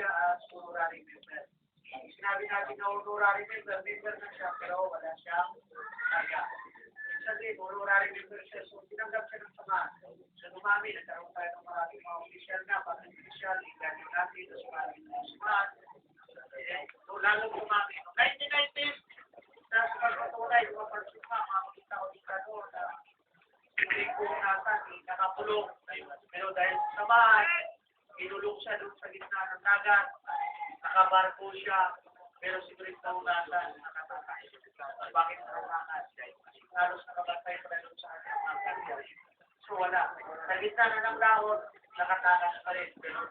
siya as honorary member. Sinabi natin na honorary member na siya, pero wala siyang kaya. Sabi, honorary member siya, so tinanggap siya ng samahan. So dumami, nagkaroon tayo ng maraming mga official na, parang official, legal natin, so maraming mga samahan. So lalo dumami. 1990s, sa pagpatunay, mga makikita ko dito na hindi ko nasa, nakakulong. Pero dahil sa samahan, inulong siya doon sa gitna ng dagat, nakabarko siya, pero si Cristo nasa nakatatay. Bakit nakatatay? Kasi halos nakabantay pa rin sa kanyang mga kanyang. So wala. Sa gitna na ng laot, nakatakas pa rin. Pero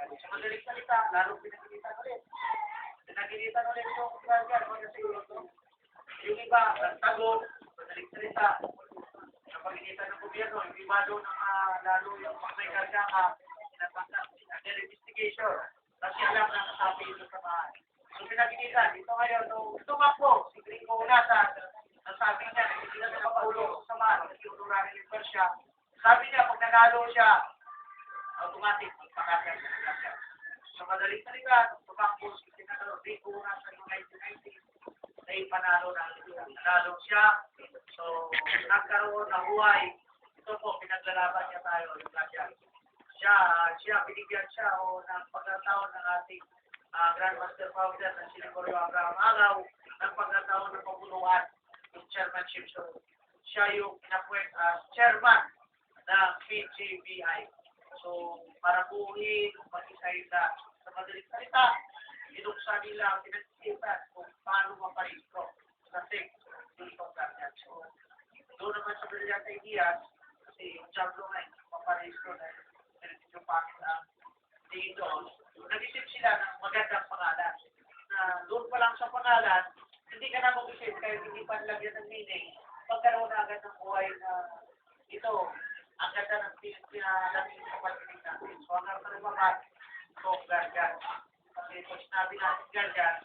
sa madaling salita, lalo pinagilitan ulit. Pinagilitan ulit yung kanyang. Kasi yung iba, nagtagon, madaling salita, sa pagilitan ng gobyerno, yung iba doon lalo yung may karga ka, under investigation. Kasi alam na nasabi ito sa mga. So pinagilitan, dito ngayon, nung tumakbo, si Gringo Unasa, nasabi niya, hindi na nakapaulo sa mga, kasi honorary member siya. Sabi niya, pag nanalo siya, automatic, magpakasya siya. So madaling salita, nung tumakbo, si Gringo Unasa noong 1990, ay panalo na nanalo siya. So, nagkaroon ng buhay. Ito po, pinaglalaban niya tayo. Siya, binigyan siya ng pagkataon ng ating Grandmaster Founder na si Gregorio Abraham Agaw ng pagkataon ng pagbunuan ng chairmanship. So, siya yung pinapuwet as chairman ng PGBI. So, para buuin, mag-isay na sa madaling salita, inuksa nila, pinagsipan kung paano maparehistro sa SIC yung pagkakyan. So, doon naman sa Brilliant Ideas, kasi yung job lo nga, maparehistro na yung pangit ang dito. Nag-isip sila ng magandang pangalan. Na doon pa lang sa pangalan, hindi ka na mag-isip kahit hindi pa nilagyan ng meaning. Pagkaroon na agad ng buhay na ito, ang ganda ng pinalamin sa pagkinig natin. So, hanggang sa lumabat, kung gargan. Kasi pag sinabi natin gargan,